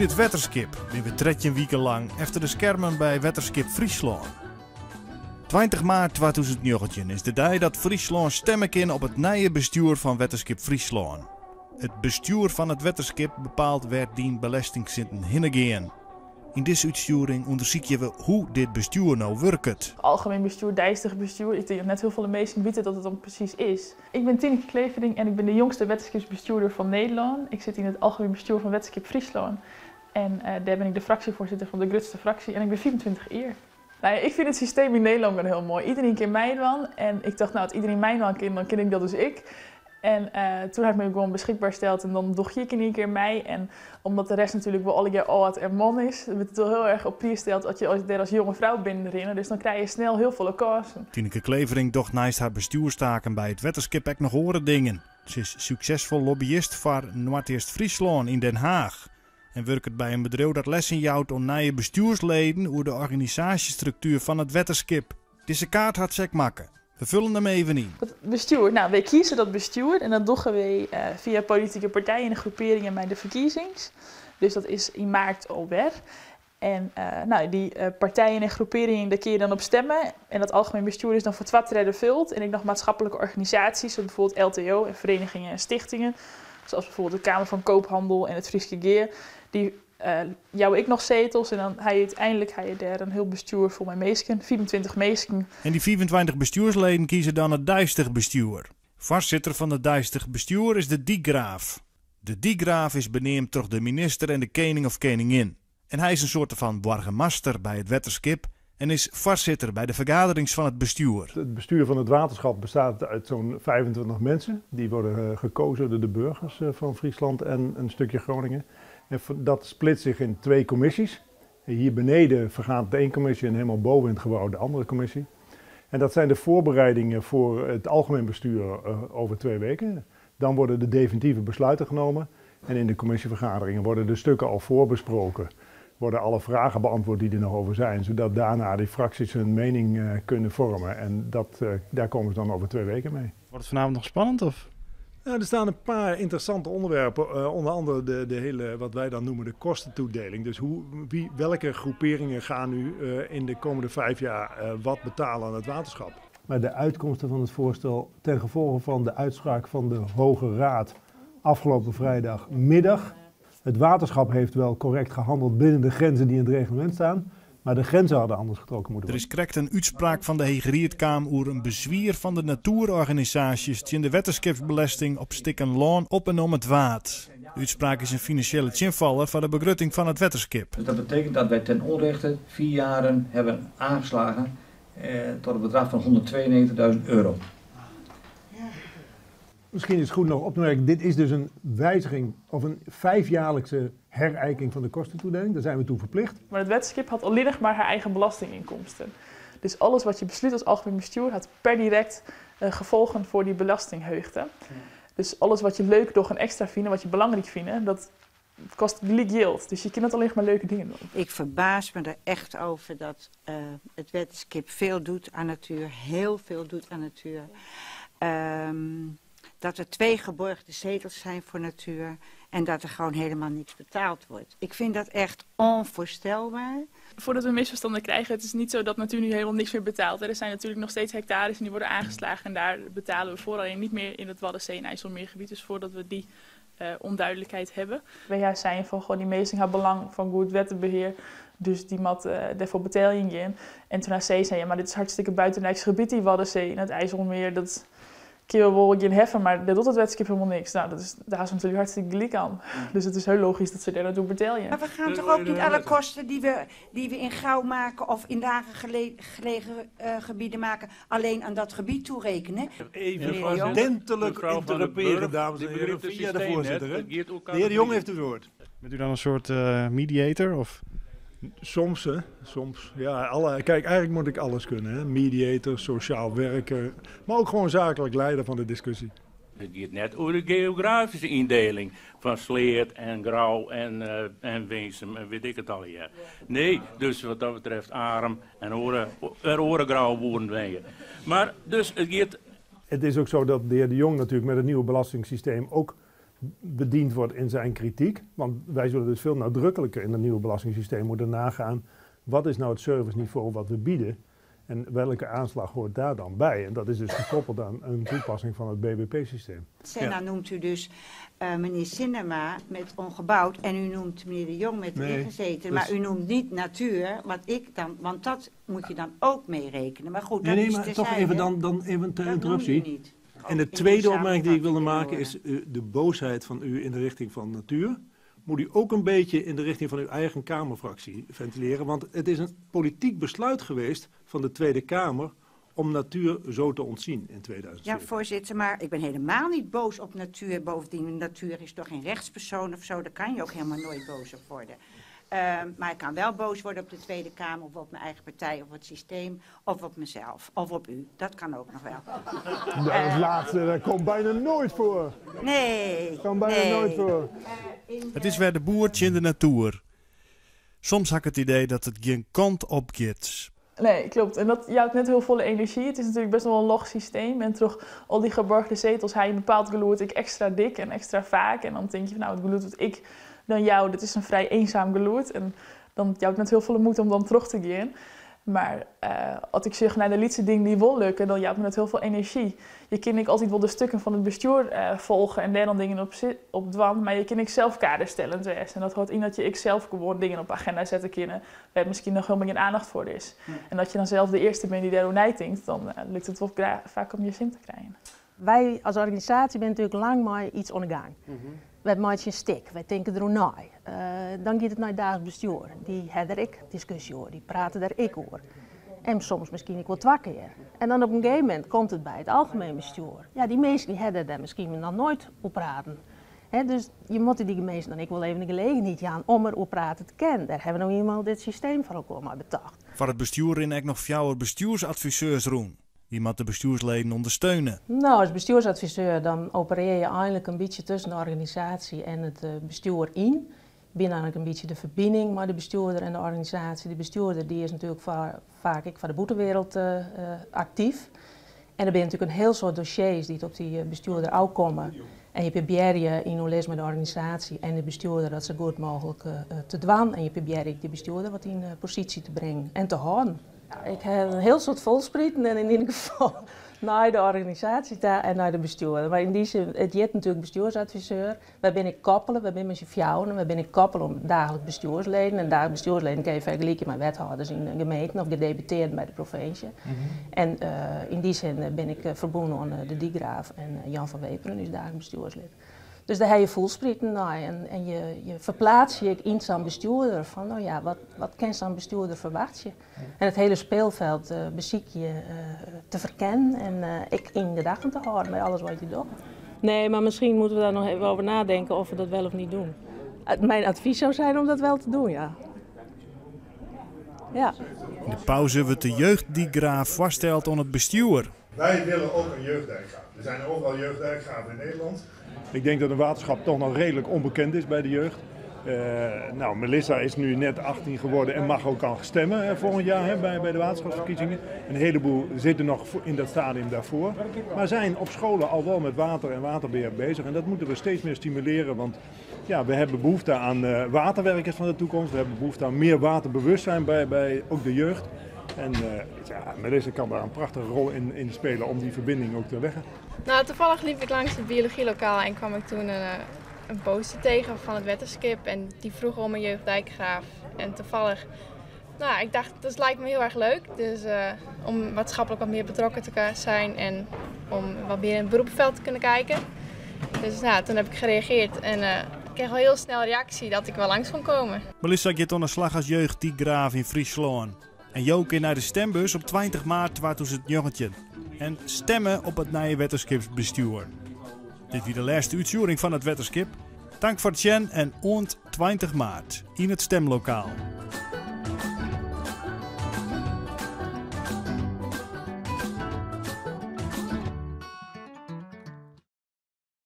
In het Wetterskip zijn we 13 weken lang efter de schermen bij Wetterskip Friesland. 20 maart 2019 is de dag dat Friesland stemmen kan op het nieuwe bestuur van Wetterskip Friesland. Het bestuur van het Wetterskip bepaalt waar die belastingzinten heen gaan. In deze uitsturing onderzoeken we hoe dit bestuur nou werkt. Algemeen bestuur, dijstig bestuur. Ik denk dat net heel veel mensen weten dat het dan precies is. Ik ben Tineke Klevering en ik ben de jongste Wetterskipsbestuurder van Nederland. Ik zit in het algemeen bestuur van Wetterskip Friesland. En daar ben ik de fractievoorzitter van de grootste fractie en ik ben 24 jaar. Nou ja, ik vind het systeem in Nederland wel heel mooi. Iedereen kent Mijnwan en ik dacht, nou, als iedereen Mijnwan kent, dan ken ik dat dus ik. En toen heb ik me gewoon beschikbaar gesteld en dan doe ik in één keer mij. En omdat de rest natuurlijk wel alle jaar oud en man is, wordt het wel heel erg op prijs gesteld dat je daar als jonge vrouw bent erin. Dus dan krijg je snel heel veel kansen. Tineke Klevering docht naast haar bestuurstaken bij het Wetterskip ook nog andere dingen. Ze is succesvol lobbyist voor Noord-Eerst-Friesland in Den Haag. En werkt bij een bedrijf dat lessen jouwt om nieuwe bestuursleden over de organisatiestructuur van het Wetterskip. Deze kaart had ze maken. We vullen hem even in. Het bestuur, nou, wij kiezen dat bestuur en dat doen we via politieke partijen en groeperingen bij de verkiezings. Dus dat is in maart alweer. En die partijen en groeperingen, daar kun je dan op stemmen. En dat algemeen bestuur is dan voor 2 derde vult. En ik nog maatschappelijke organisaties, zoals bijvoorbeeld LTO en verenigingen en stichtingen. Zoals bijvoorbeeld de Kamer van Koophandel en het Frieske Geer. Die jouw ik nog zetels en dan ga je uiteindelijk daar een heel bestuur voor mijn meesken, 24 meesken. En die 24 bestuursleden kiezen dan het dijstig bestuur. Voorzitter van het dijstig bestuur is de diegraaf. De diegraaf is beneemd door de minister en de koning of koningin. En hij is een soort van burgemeester bij het Wetterskip en is voorzitter bij de vergaderings van het bestuur. Het bestuur van het waterschap bestaat uit zo'n 25 mensen. Die worden gekozen door de burgers van Friesland en een stukje Groningen. En dat split zich in 2 commissies. Hier beneden vergaat de 1 commissie en helemaal boven in het gebouw de andere commissie. En dat zijn de voorbereidingen voor het algemeen bestuur over 2 weken. Dan worden de definitieve besluiten genomen. En in de commissievergaderingen worden de stukken al voorbesproken. Worden alle vragen beantwoord die er nog over zijn. Zodat daarna die fracties hun mening kunnen vormen. En daar komen ze dan over 2 weken mee. Wordt het vanavond nog spannend of? Nou, er staan een paar interessante onderwerpen, onder andere de hele, wat wij dan noemen de kostentoedeling. Dus welke groeperingen gaan nu in de komende 5 jaar wat betalen aan het waterschap? Maar de uitkomsten van het voorstel ten gevolge van de uitspraak van de Hoge Raad afgelopen vrijdagmiddag. Het waterschap heeft wel correct gehandeld binnen de grenzen die in het reglement staan. Maar de grenzen hadden anders getrokken moeten Er worden. is correct een uitspraak van de Hegerierkamer over een bezwier van de natuurorganisaties tegen de wetterskipsbelasting op stikken loon op en om het waad. De uitspraak is een financiële invaller voor de begrutting van het Wetterskip. Dus dat betekent dat wij ten onrechte 4 jaren hebben aangeslagen tot een bedrag van €192.000. Misschien is het goed nog op te merken, dit is dus een wijziging of een 5-jaarlijkse herijking van de kostentoedeling. Daar zijn we toe verplicht. Maar het Wetterskip had alleen nog maar haar eigen belastinginkomsten. Dus alles wat je besluit als algemeen bestuur had per direct gevolgen voor die belastingheugde. Ja. Dus alles wat je leuk nog een extra vindt, wat je belangrijk vindt, dat kost gelijk geld. Dus je kunt het alleen maar leuke dingen doen. Ik verbaas me er echt over dat het Wetterskip veel doet aan natuur, heel veel doet aan natuur. Dat er 2 geborgde zetels zijn voor natuur en dat er gewoon helemaal niks betaald wordt. Ik vind dat echt onvoorstelbaar. Voordat we misverstanden krijgen, het is niet zo dat natuur nu helemaal niks meer betaalt. Er zijn natuurlijk nog steeds hectares en die worden aangeslagen en daar betalen we voor, alleen niet meer in het Waddenzee en IJsselmeergebied. Dus voordat we die onduidelijkheid hebben. Wij zijn van gewoon die meesting had belang van goed wettenbeheer. Dus die mat daarvoor betaling in. En toen naar zee zei, ja, maar dit is hartstikke buitendijks gebied, die Waddenzee en het IJsselmeer. Dat kun je wel geen heffen, maar daar doet het Wetterskip helemaal niks. Nou, daar is natuurlijk hartstikke gelijk aan. Dus het is heel logisch dat ze daar naartoe betalen. Maar we gaan toch ook niet alle kosten die we in Gouw maken of in lager gelegen gebieden maken, alleen aan dat gebied toerekenen? Even ordentelijk interruperen, dames en heren, via de voorzitter. De heer de Jong heeft het woord. Bent u dan een soort mediator? Of? Soms, hè. Soms. Ja, kijk, eigenlijk moet ik alles kunnen. Hè. Mediator, sociaal werker, maar ook gewoon zakelijk leider van de discussie. Het gaat net over de geografische indeling van Sleert en Grauw en Winsum en weet ik het al hier. Nee, dus wat dat betreft arm en orengrauw worden wij. Maar dus het gaat... Het is ook zo dat de heer De Jong natuurlijk met het nieuwe belastingssysteem ook bediend wordt in zijn kritiek. Want wij zullen dus veel nadrukkelijker in het nieuwe belastingssysteem moeten nagaan. Wat is nou het serviceniveau wat we bieden? En welke aanslag hoort daar dan bij? En dat is dus gekoppeld aan een toepassing van het BBP-systeem. Senna noemt u dus meneer Sinema met ongebouwd en u noemt meneer De Jong met ingezeten. Dus... Maar u noemt niet natuur, want dat moet je dan ook meerekenen. Maar goed, dat is maar toch even dan even ter interruptie. En de tweede opmerking die ik wilde maken is de boosheid van u in de richting van natuur. Moet u ook een beetje in de richting van uw eigen Kamerfractie ventileren. Want het is een politiek besluit geweest van de Tweede Kamer om natuur zo te ontzien in 2007. Ja, voorzitter, maar ik ben helemaal niet boos op natuur. Bovendien, natuur is toch geen rechtspersoon of zo. Daar kan je ook helemaal nooit boos op worden. Maar ik kan wel boos worden op de Tweede Kamer, of op mijn eigen partij, of op het systeem, of op mezelf, of op u. Dat kan ook nog wel. Dat laatste, dat komt bijna nooit voor. Nee. Dat komt bijna nooit voor. Het is weer de boertje in de natuur. Soms had ik het idee dat het geen kant op gaat. Nee, klopt. En dat jouwt net heel volle energie. Het is natuurlijk best wel een log systeem. En terug al die geborgde zetels, hij bepaalt geloert ik extra dik en extra vaak. En dan denk je van nou, het geloert wat ik dan jou, dat is een vrij eenzaam geloert. En dan jouwt net heel veel moed om dan terug te gaan. Maar als ik zeg naar de lietse dingen die wel lukken, dan jouwt me net heel veel energie. Je kan ik altijd wel de stukken van het bestuur volgen en daar dan dingen op dwan. Maar je kan ik zelf kaders stellen. En dat houdt in dat je ik zelf gewoon dingen op agenda zetten kunnen waar misschien nog helemaal geen aandacht voor is. En dat je dan zelf de eerste bent die daarover denkt, dan lukt het wel vaak om je zin te krijgen. Wij als organisatie zijn natuurlijk lang maar iets ondergaan. Wij maken een stik, wij denken erover na. Dan gaat het naar het dagelijks bestuur. Die hebben er ik discussie over, die praten daar ik over. En soms misschien ik wel 2 keer. En dan op een gegeven moment komt het bij het algemeen bestuur. Ja, die mensen die hebben daar misschien nog nooit op praten. Dus je moet die mensen dan ik wel even de gelegenheid aan om er op praten te kennen. Daar hebben we nou eenmaal dit systeem van elkaar maar bedacht. Voor het bestuur in ook nog 4 bestuursadviseurs roen. Die moet de bestuursleden ondersteunen. Nou, als bestuursadviseur dan opereer je eigenlijk een beetje tussen de organisatie en het bestuur in. Binnen eigenlijk een beetje de verbinding met de bestuurder en de organisatie. De bestuurder die is natuurlijk vaak voor de boetewereld actief. En er zijn natuurlijk een heel soort dossiers die op die bestuurder ook komen. En je probeert je in overleg met de organisatie en de bestuurder dat zo goed mogelijk te dwan. En je probeert de bestuurder wat in positie te brengen en te houden. Ja, ik heb een heel soort volsprieten en in ieder geval naar de organisatie en naar de bestuurder. Maar in die zin, het je natuurlijk bestuursadviseur. Wij ben ik koppelen, wij ben met je vrouwen, wij ben ik koppelen om dagelijks bestuursleden. En dagelijks bestuursleden kun je vergelijken met wethouders in de gemeente of gedeputeerden bij de provincie. En in die zin ben ik verbonden aan de Diegraaf en Jan van Weperen, die is dagelijks bestuurslid. Dus daar heb je voelsprieten naar en je verplaatst je in zo'n bestuurder van, nou ja, wat kan zo'n bestuurder verwachten? En het hele speelveld beziek je te verkennen en ik in gedachten te houden bij alles wat je doet. Nee, maar misschien moeten we daar nog even over nadenken of we dat wel of niet doen. Mijn advies zou zijn om dat wel te doen, ja. Ja. In de pauze wordt de jeugddiegraaf vaststeld aan het bestuur. Wij willen ook een jeugddijkgraaf. Er zijn overal jeugddijkgraven in Nederland. Ik denk dat een waterschap toch nog redelijk onbekend is bij de jeugd. Melissa is nu net 18 geworden en mag ook al stemmen volgend jaar bij de waterschapsverkiezingen. Een heleboel zitten nog in dat stadium daarvoor. Maar zijn op scholen al wel met water en waterbeheer bezig. En dat moeten we steeds meer stimuleren. Want ja, we hebben behoefte aan waterwerkers van de toekomst. We hebben behoefte aan meer waterbewustzijn bij ook de jeugd. En Melissa kan daar een prachtige rol in spelen om die verbinding ook te leggen. Nou, toevallig liep ik langs het biologielokaal en kwam ik toen een poster tegen van het Wetterskip. En die vroeg om een jeugddijkgraaf. En toevallig, ik dacht, dat lijkt me heel erg leuk. Dus om maatschappelijk wat meer betrokken te zijn en om wat meer in het beroepenveld te kunnen kijken. Dus toen heb ik gereageerd en ik kreeg al heel snel reactie dat ik wel langs kon komen. Melissa gaat aan de slag als jeugddiegraaf in Friesland. En Joke naar de stembus op 20 maart 2019. En stemmen op het nieuwe Wetterskipsbestuur. Dit was de laatste uitzending van het Wetterskip. Dank voor het zien en 20 maart in het stemlokaal.